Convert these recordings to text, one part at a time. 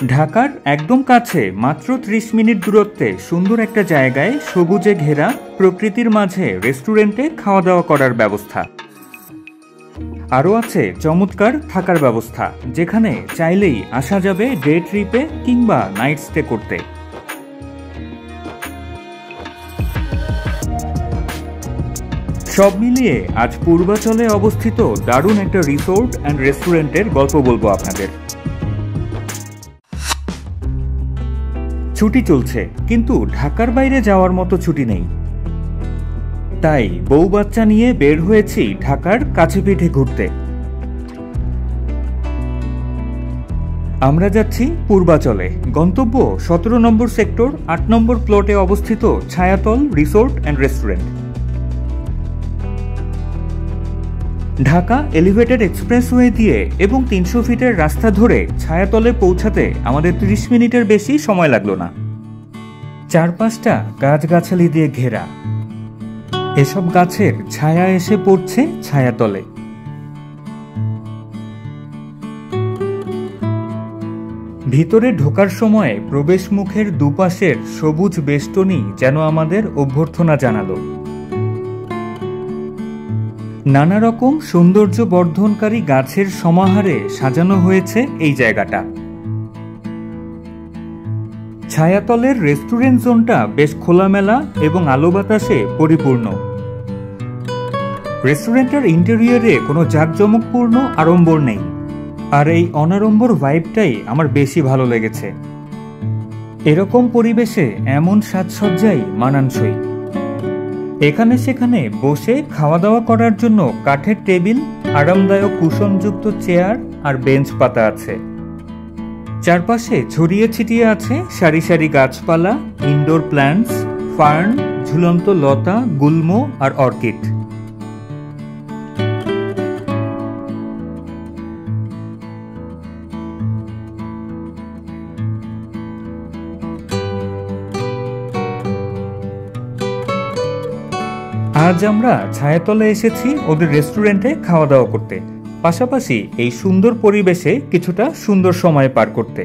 ঢাকার একদম কাছে মাত্র ৩০ মিনিট দূরত্বে সুন্দর একটা জায়গায় সবুজে ঘেরা প্রকৃতির মাঝে রেস্টুরেন্টে খাওয়া দাওয়া করার ব্যবস্থা। আরও আছে চমৎকার থাকার ব্যবস্থা, যেখানে চাইলেই আসা যাবে ডে ট্রিপে কিংবা নাইট স্টে করতে। সব মিলিয়ে আজ পূর্বাচলে অবস্থিত দারুণ একটা রিসোর্ট অ্যান্ড রেস্টুরেন্টের গল্প বলবো আপনাদের। ছুটি চলছে, কিন্তু ঢাকার বাইরে যাওয়ার মতো ছুটি নেই। তাই বউ বাচ্চা নিয়ে বের হয়েছি ঢাকার কাছে পিঠে ঘুরতে। আমরা যাচ্ছি পূর্বাচলে। গন্তব্য ১৭ নম্বর সেক্টর ৮ নম্বর প্লটে অবস্থিত Chhayatal resort and restaurant. Dhaka elevated expressway দিয়ে এবং ৩০০ ফিটের রাস্তা ধরে ছায়াতলে পৌঁছাতে আমাদের ৩০ মিনিটের বেশি সময় লাগলো না। চারপাশটা গাছগাছালি দিয়ে ঘেরা, এসব গাছের ছায়া এসে পড়ছে ছায়াতলে। ভিতরে ঢোকার সময় প্রবেশ মুখের দুপাশের সবুজ বেষ্টনী যেন আমাদের অভ্যর্থনা জানালো। নানা রকম সৌন্দর্য বর্ধনকারী গাছের সমাহারে সাজানো হয়েছে এই জায়গাটা। ছায়াতলের রেস্টুরেন্ট জোনটা বেশ খোলামেলা এবং আলো বাতাসে পরিপূর্ণ। রেস্টুরেন্টের ইন্টেরিয়রে কোনো জাঁকজমকপূর্ণ আড়ম্বর নেই, আর এই অনাড়ম্বর ভাইবটাই আমার বেশি ভালো লেগেছে। এরকম পরিবেশে এমন সাজসজ্জাই মানানসই। এখানে সেখানে বসে খাওয়া দাওয়া করার জন্য কাঠের টেবিল, আরামদায়ক কুশনযুক্ত চেয়ার আর বেঞ্চ পাতা আছে। চারপাশে ছড়িয়ে ছিটিয়ে আছে সারি সারি গাছপালা, ইনডোর প্ল্যান্টস, ফার্ন, ঝুলন্ত লতা, গুল্ম আর অর্কিড। আজ আমরা ছায়াতলে এসেছি ওদের রেস্টুরেন্টে খাওয়া দাওয়া করতে, পাশাপাশি এই সুন্দর পরিবেশে কিছুটা সুন্দর সময় পার করতে।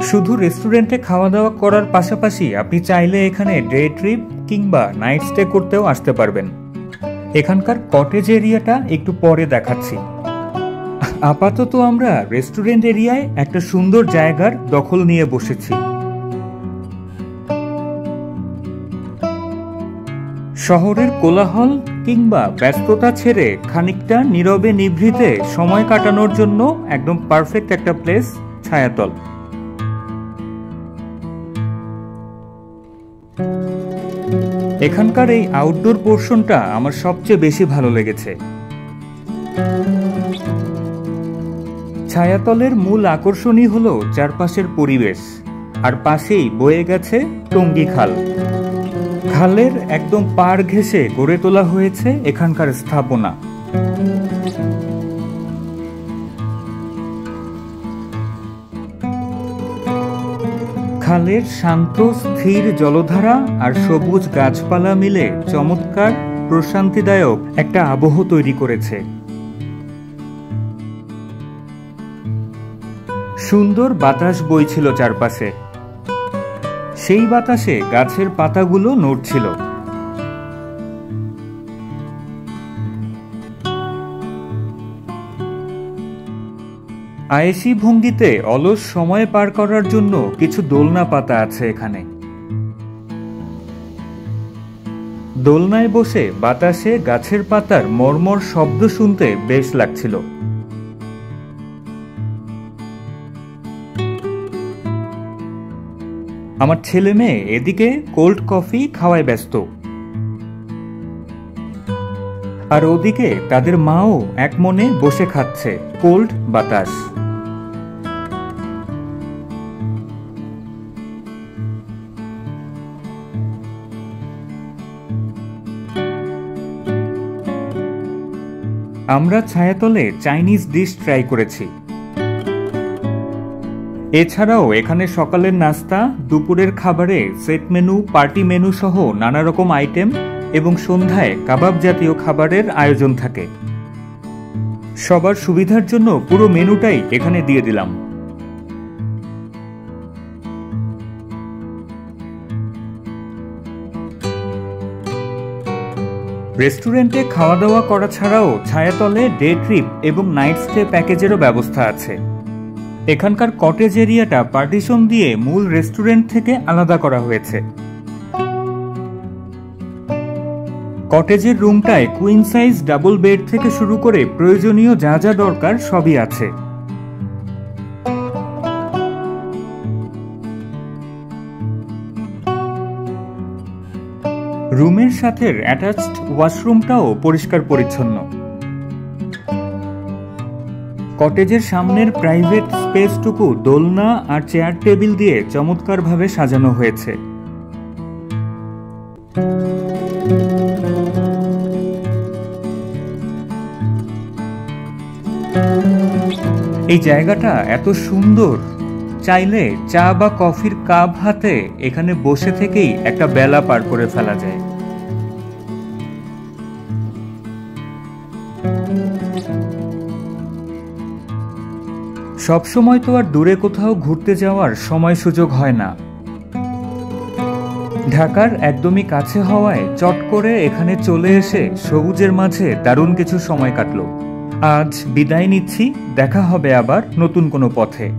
শুধু রেস্টুরেন্টে খাওয়া দাওয়া করার পাশাপাশি আপনি চাইলে এখানে ডে ট্রিপ কিংবা নাইট স্টে করতেও আসতে পারবেন। এখানকার কটেজ এরিয়াটা একটু পরে দেখাচ্ছি। আপাতত আমরা রেস্টুরেন্ট এরিয়ায় একটা সুন্দর জায়গার দখল নিয়ে বসেছি। শহরের কোলাহল কিংবা ব্যস্ততা ছেড়ে খানিকটা নীরবে নিভৃতে সময় কাটানোর জন্য একদম পারফেক্ট একটা প্লেস ছায়াতল। এখানকার এই আউটডোর পোর্শনটা আমার সবচেয়ে বেশি ভালো লেগেছে। ছায়াতলের মূল আকর্ষণই হলো চারপাশের পরিবেশ, আর পাশেই বয়ে গেছে টঙ্গী খাল। খালের একদম পাড় ঘেঁষে গড়ে তোলা হয়েছে এখানকার স্থাপনা। খালের শান্ত স্থির জলধারা আর সবুজ গাছপালা মিলে চমৎকার প্রশান্তিদায়ক একটা আবহ তৈরি করেছে। সুন্দর বাতাস বইছিল চারপাশে, সেই বাতাসে গাছের পাতাগুলো নড়ছিল। আয়েশি ভঙ্গিতে অলস সময় পার করার জন্য কিছু দোলনা পাতা আছে এখানে। দোলনায় বসে বাতাসে গাছের পাতার মর্মর শব্দ শুনতে বেশ লাগছিল। আমার ছেলে মেয়ে এদিকে কোল্ড কফি খাওয়ায় ব্যস্ত, আর ওদিকে তাদের মাও এক মনে বসে খাচ্ছে কোল্ড বাতাস। আমরা ছায়াতলে চাইনিজ ডিশ ট্রাই করেছি। এছাড়াও এখানে সকালের নাস্তা, দুপুরের খাবারে সেট মেনু, পার্টি মেনু সহ নানা রকম আইটেম এবং সন্ধ্যায় কাবাব জাতীয় খাবারের আয়োজন থাকে। সবার সুবিধার জন্য পুরো মেনুটাই এখানে দিয়ে দিলাম। রেস্টুরেন্টে খাওয়া দাওয়া করা ছাড়াও ছায়াতলে ডে ট্রিপ এবং নাইট স্টে প্যাকেজেরও ব্যবস্থা আছে। এখানকার কটেজ এরিয়াটা পার্টিশন দিয়ে মূল রেস্টুরেন্ট থেকে আলাদা করা হয়েছে। কটেজের রুমটায় কুইন সাইজ ডাবল বেড থেকে শুরু করে প্রয়োজনীয় যা যা দরকার সবই আছে। রুমের সাথে অ্যাটাচড ওয়াশরুমটাও পরিষ্কার পরিচ্ছন্ন। কটেজের সামনের প্রাইভেট স্পেসটুকু দোলনা আর চেয়ার টেবিল দিয়ে চমৎকারভাবে সাজানো হয়েছে। এই জায়গাটা এত সুন্দর, চাইলে চা বা কফির কাপ হাতে এখানে বসে থেকেই একটা বেলা পার করে ফেলা যায়। সবসময় তো আর দূরে কোথাও ঘুরতে যাওয়ার সময় সুযোগ হয় না। ঢাকার একদমই কাছে হওয়ায় চট করে এখানে চলে এসে সবুজের মাঝে দারুণ কিছু সময় কাটলো। আজ বিদায় নিচ্ছি, দেখা হবে আবার নতুন কোনো পথে।